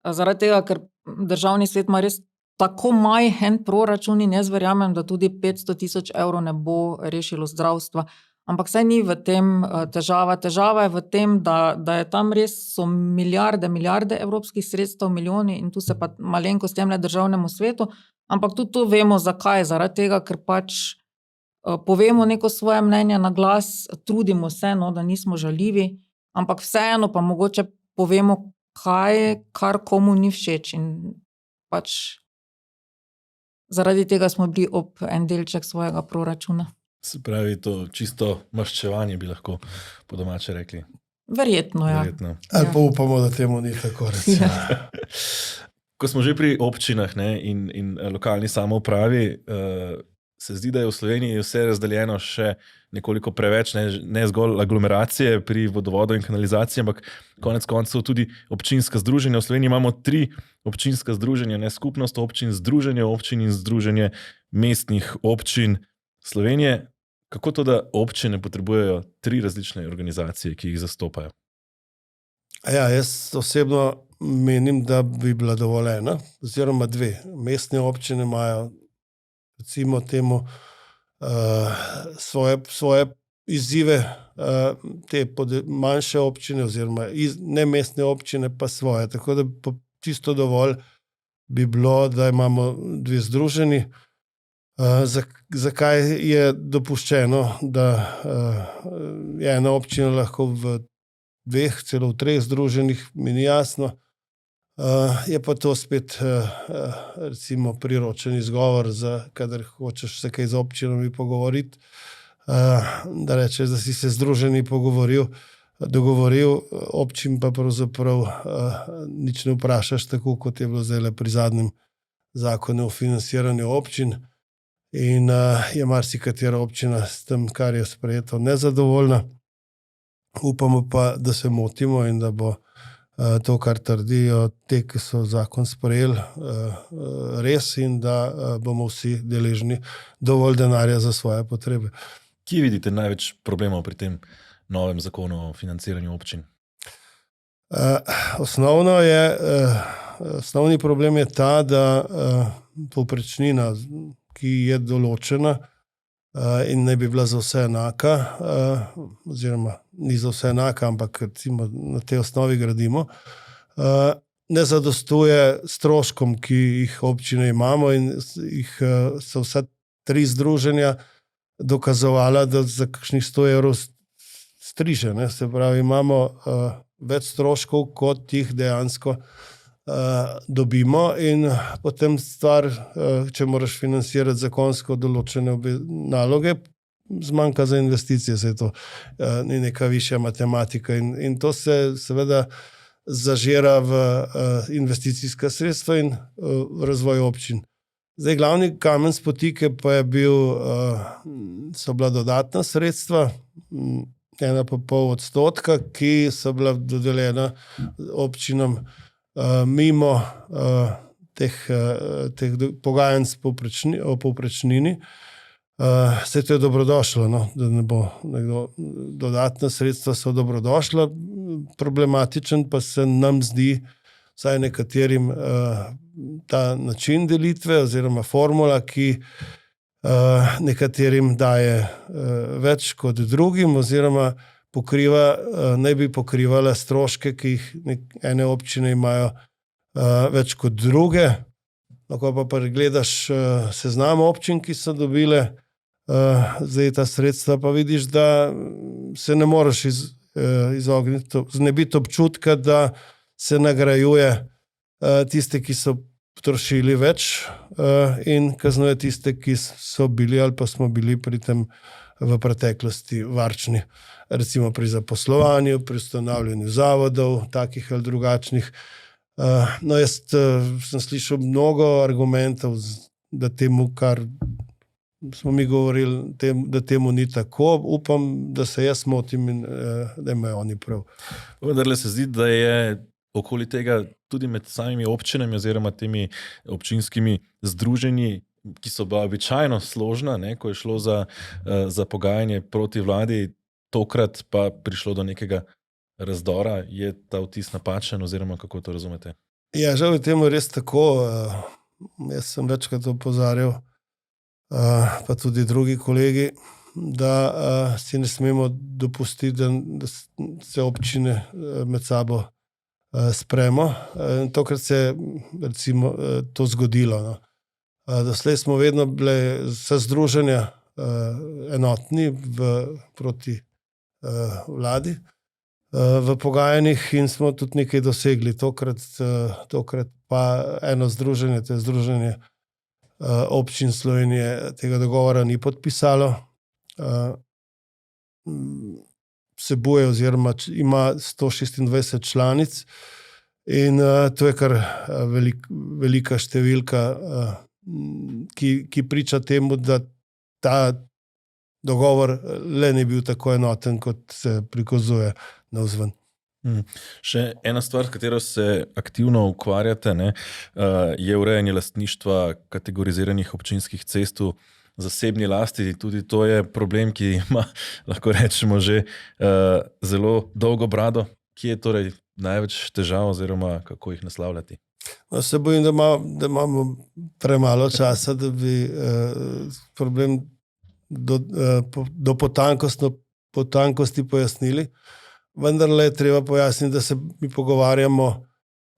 zaradi tega, ker državni svet ima res tako majhen proračun in jaz verjamem, da tudi 500 tisoč evrov ne bo rešilo zdravstva. Ampak saj ni v tem težava. Težava je v tem, da je tam res so milijarde evropskih sredstev, milijoni, in tu se pa malenkost jemlje državnemu svetu, ampak tudi to vemo zakaj, zaradi tega, ker pač povemo neko svoje mnenje na glas, trudimo se, da nismo žaljivi, ampak vseeno pa mogoče povemo, kar komu ni všeč, in pač zaradi tega smo bili ob en delček svojega proračuna. Se pravi, to čisto maščevanje bi lahko po domače rekli. Verjetno, ja. Ali pa upamo, da temu ni tako, recimo. Ko smo že pri občinah in lokalni samoupravi, se zdi, da je v Sloveniji vse razdeljeno še nekoliko preveč, ne zgolj aglomeracije pri vodovodu in kanalizaciji, ampak konec koncev tudi občinska združenja. V Sloveniji imamo 3 občinska združenja, skupnost občin, združenje občin in združenje mestnih občin Slovenije. Kako to, da občine potrebujejo 3 različne organizacije, ki jih zastopajo? Jaz osebno menim, da bi bila dovolj ena, oziroma 2. Mestne občine imajo, recimo temu, svoje izzive, te manjše občine oziroma ne mestne občine pa svoje. Tako da čisto dovolj bi bilo, da imamo 2 združeni. Zakaj je dopuščeno, da je ena občina lahko v 2, celo v 3 združenih, mi ni jasno. Je pa to spet recimo priročen izgovor, kadar hočeš se kaj z občinami pogovoriti, da rečeš, da si se združeni dogovoril, občin pa pravzaprav nič ne vprašaš, tako kot je bilo zdaj pri zadnjem zakonu o financiranju občin. In je marsikatera občina s tem, kar je sprejeto, nezadovoljna. Upamo pa, da se motimo in da bo to, kar trdijo te, ki so zakon sprejeli, res, in da bomo vsi deležni dovolj denarja za svoje potrebe. Kje vidite največ problemov pri tem novem zakonu o financiranju občin? Osnovni problem je ta, da povprečnina, ki je določena in ne bi bila za vse enaka, oziroma ni za vse enaka, ampak recimo na tej osnovi gradimo, ne zadostuje stroškom, ki jih občine imamo in so vsa 3 združenja dokazovala, da za kakšnih 100 evrov striže. Ne? Se pravi, imamo več stroškov, kot jih dejansko dobimo in potem stvar, če moraš financirati zakonsko določene naloge, zmanjka za investicije, se je to ni neka višja matematika in to se seveda zažira v investicijska sredstva in v razvoj občin. Zdaj, glavni kamen spotike pa so bila dodatna sredstva, 1,5%, ki so bila dodeljena občinam mimo teh pogajanj o povprečnini. Se to je dobrodošlo, no? Da ne bo nekdo, dodatna sredstva so dobrodošla, problematičen pa se nam zdi, vsaj nekaterim, ta način delitve oziroma formula, ki nekaterim daje več kot drugim oziroma naj bi pokrivala stroške, ki jih ene občine imajo več kot druge. Ko pa pregledaš seznam občin, ki so dobile zdaj ta sredstva, pa vidiš, da se ne moreš znebiti občutka, da se nagrajuje tiste, ki so potrošili več in kaznuje tiste, ki so bili ali pa smo bili pri tem v preteklosti varčni. Recimo pri zaposlovanju, pri ustanavljanju zavodov, takih ali drugačnih. No, jaz sem slišal mnogo argumentov, da temu, kar smo mi govorili, da temu ni tako. Upam, da se jaz motim in da imajo oni prav. Vendarle se zdi, da je okoli tega tudi med samimi občinami oziroma temi občinskimi združenji, ki so bila običajno složna, ne, ko je šlo za pogajanje proti vladi, tokrat pa prišlo do nekega razdora. Je ta vtis napačen oziroma kako to razumete? Ja, žal je temu res tako. Jaz sem večkrat opozarjal, pa tudi drugi kolegi, da si ne smemo dopustiti, da se občine med sabo spremo. Tokrat se je recimo to zgodilo. No. Doslej smo vedno bile vsa združenja enotni proti vladi v pogajanjih in smo tudi nekaj dosegli. Tokrat pa eno združenje, to je Združenje občin Slovenije, tega dogovora ni podpisalo. Vsebuje oziroma ima 126 članic in to je kar velika številka, ki priča temu, da ta dogovor le ni bil tako enoten, kot se prikazuje navzven. Še ena stvar, s katero se aktivno ukvarjate, ne, je urejanje lastništva kategoriziranih občinskih cest v zasebni lasti. Tudi to je problem, ki ima, lahko rečemo, že zelo dolgo brado. Kje je torej največ težav oziroma kako jih naslavljati? Se bojim, da imamo premalo časa, da bi problem do potankosti pojasnili. Vendar le treba pojasniti, da se mi pogovarjamo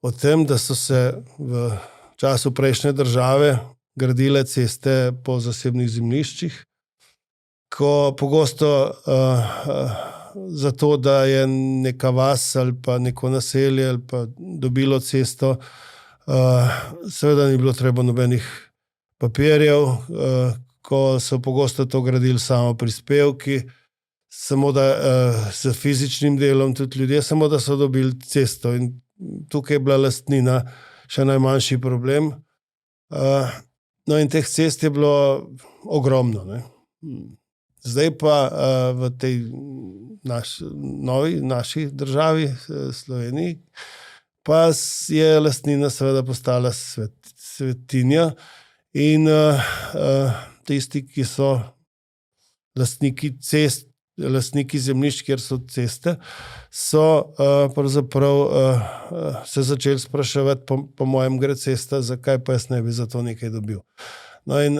o tem, da so se v času prejšnje države gradile ceste po zasebnih zemljiščih, ko pogosto zato, da je neka vas ali pa neko naselje ali pa dobilo cesto, seveda ni bilo treba nobenih papirjev, ko so pogosto to gradili samo prispevki, samo da s fizičnim delom tudi ljudje, samo da so dobili cesto in tukaj je bila lastnina še najmanjši problem. No in teh cest je bilo ogromno. Ne? Zdaj pa v tej naši državi, Sloveniji, pa je lastnina seveda postala svetinja in tisti, ki so lastniki cest, lastniki zemljišč, kjer so ceste, so pravzaprav se začeli spraševati, po mojem gre cesta, zakaj pa jaz ne bi za to nekaj dobil. No in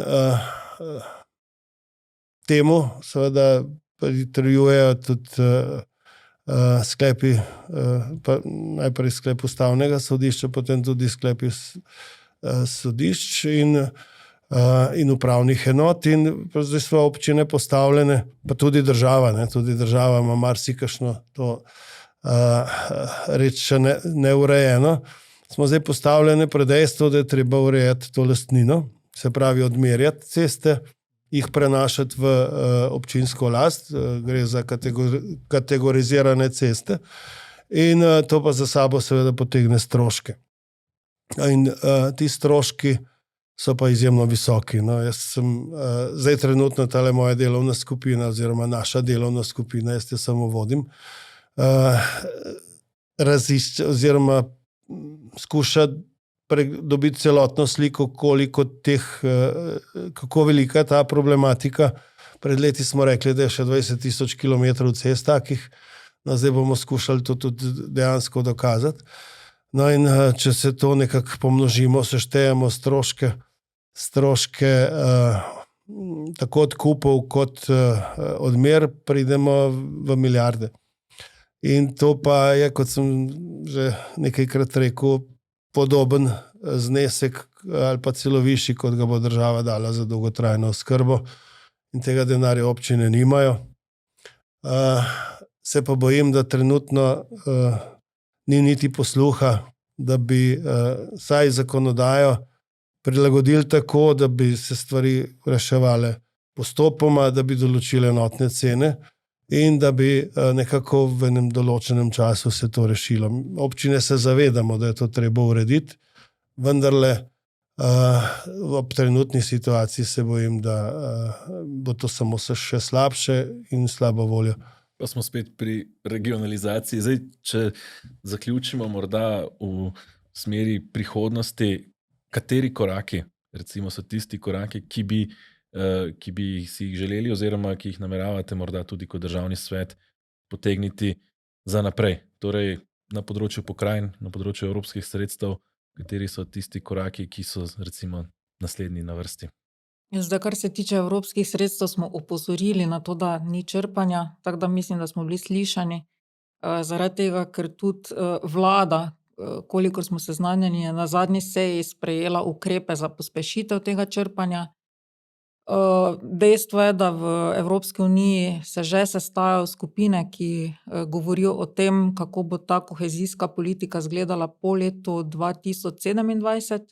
temu seveda pritrjujejo tudi sklepi, najprej sklep Ustavnega sodišča, potem tudi sklepi sodišč in upravnih enot, in zdaj so občine postavljene, pa tudi država, tudi država ima marsikakšno to reč še neurejeno. Smo zdaj postavljene pred dejstvo, da je treba urejati to lastnino, se pravi odmerjati ceste, jih prenašati v občinsko last, gre za kategorizirane ceste, in to pa za sabo seveda potegne stroške. In ti stroški so pa izjemno visoki. No, jaz sem zdaj trenutno tale moja delovna skupina oziroma naša delovna skupina, jaz te samo vodim, oziroma skuša dobiti celotno sliko, koliko teh, kako velika je ta problematika. Pred leti smo rekli, da je še 20,000 kilometrov cest takih, no, zdaj bomo skušali to tudi dejansko dokazati. No in če se to nekako pomnožimo, seštejemo stroške tako odkupov kot odmer, pridemo v milijarde. In to pa je, kot sem že nekajkrat rekel, podoben znesek ali pa celo višji, kot ga bo država dala za dolgotrajno oskrbo, in tega denarja občine nimajo. Se pa bojim, da trenutno ni niti posluha, da bi saj zakonodajo prilagodili tako, da bi se stvari reševale postopoma, da bi določile enotne cene in da bi nekako v enem določenem času se to rešilo. Občine se zavedamo, da je to treba urediti, vendarle ob trenutni situaciji se bojim, da bo to samo še slabše in slabo voljo. Pa smo spet pri regionalizaciji. Zdaj, če zaključimo morda v smeri prihodnosti, kateri koraki, recimo, so tisti koraki, ki bi si jih želeli oziroma ki jih nameravate morda tudi kot državni svet potegniti za naprej? Torej, na področju pokrajin, na področju evropskih sredstev, kateri so tisti koraki, ki so recimo naslednji na vrsti? Zdaj, kar se tiče evropskih sredstev, smo opozorili na to, da ni črpanja, tako da mislim, da smo bili slišani. Zaradi tega, ker tudi vlada, kolikor smo seznanjeni, je na zadnji seji sprejela ukrepe za pospešitev tega črpanja. Dejstvo je, da v Evropski uniji se že sestajajo skupine, ki govorijo o tem, kako bo ta kohezijska politika izgledala po letu 2027.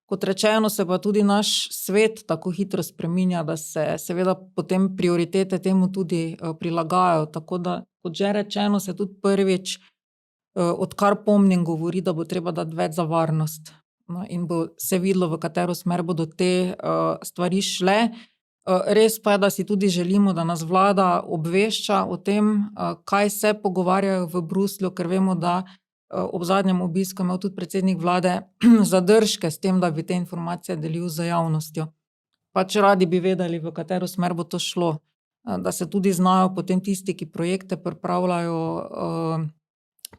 Kot rečeno, se pa tudi naš svet tako hitro spreminja, da se seveda potem prioritete temu tudi prilagajajo. Tako da, kot že rečeno, se tudi prvič, odkar pomnim, govori, da bo treba dati več za varnost. No, in bo se videlo, v katero smer bodo te stvari šle. Res pa je, da si tudi želimo, da nas vlada obvešča o tem, kaj se pogovarjajo v Bruslju, ker vemo, da ob zadnjem obisku imel tudi predsednik vlade zadržke s tem, da bi te informacije delil z javnostjo. Pač radi bi vedeli, v katero smer bo to šlo, da se tudi znajo potem tisti, ki projekte pripravljajo,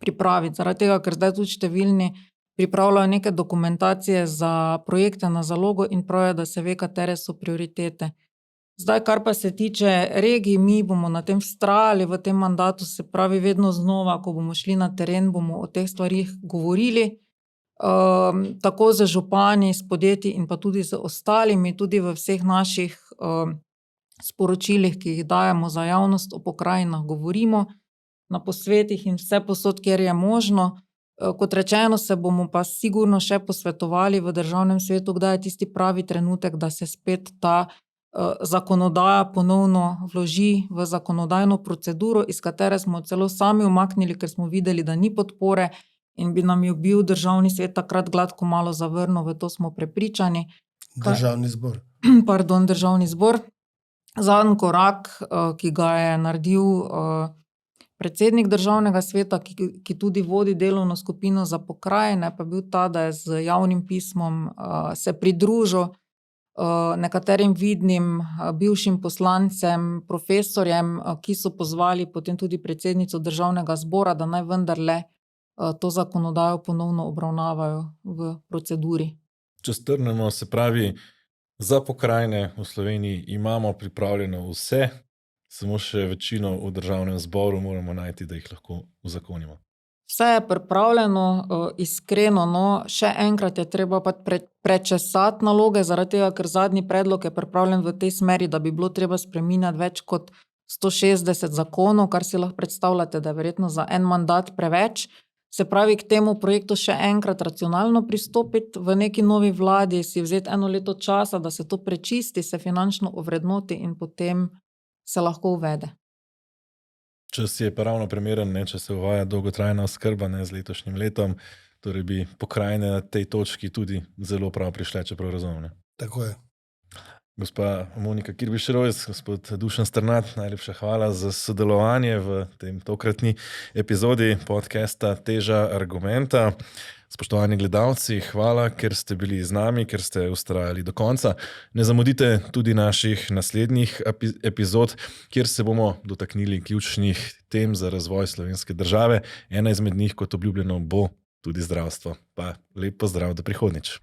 pripraviti. Zaradi tega, ker zdaj tudi številni pripravljajo neke dokumentacije za projekte na zalogo in prav je, da se ve, katere so prioritete. Zdaj, kar pa se tiče regij, mi bomo na tem vztrajali v tem mandatu, se pravi vedno znova, ko bomo šli na teren, bomo o teh stvarih govorili, tako z župani, s podjetji in pa tudi z ostalimi, tudi v vseh naših sporočilih, ki jih dajemo za javnost, o pokrajinah govorimo, na posvetih in vse posod, kjer je možno. Kot rečeno, se bomo pa sigurno še posvetovali v državnem svetu, kdaj je tisti pravi trenutek, da se spet ta zakonodaja ponovno vloži v zakonodajno proceduro, iz katere smo celo sami umaknili, ker smo videli, da ni podpore in bi nam jo bil državni svet takrat gladko malo zavrnil, v to smo prepričani. Državni zbor. Pardon, državni zbor. Zadnji korak, ki ga je naredil predsednik državnega sveta, ki tudi vodi delovno skupino za pokrajine, pa bil ta, da je z javnim pismom se pridružil nekaterim vidnim bivšim poslancem, profesorjem, ki so pozvali potem tudi predsednico Državnega zbora, da naj vendarle to zakonodajo ponovno obravnavajo v proceduri. Če strnemo, se pravi, za pokrajine v Sloveniji imamo pripravljeno vse, samo še večino v Državnem zboru moramo najti, da jih lahko uzakonimo. Vse je pripravljeno, iskreno, no, še enkrat je treba prečesati naloge, zaradi tega, ker zadnji predlog je pripravljen v tej smeri, da bi bilo treba spreminjati več kot 160 zakonov, kar si lahko predstavljate, da je verjetno za en mandat preveč. Se pravi, k temu projektu še enkrat racionalno pristopiti v neki novi vladi, si vzeti 1 leto časa, da se to prečisti, se finančno ovrednoti in potem se lahko uvede. Čas je pa ravno primeren, ne, če se uvaja dolgotrajna oskrba, ne, z letošnjim letom, torej bi pokrajine na tej točki tudi zelo prav prišle, če prav razumem. Tako je. Gospa Monika Kirbiš-Rojc, gospod Dušan Strnad, najlepša hvala za sodelovanje v tem tokratni epizodi podcasta Teža argumenta. Spoštovani gledalci, hvala, ker ste bili z nami, ker ste vztrajali do konca. Ne zamudite tudi naših naslednjih epizod, kjer se bomo dotaknili ključnih tem za razvoj slovenske države. Ena izmed njih, kot obljubljeno, bo tudi zdravstvo. Pa lep pozdrav do prihodnjič.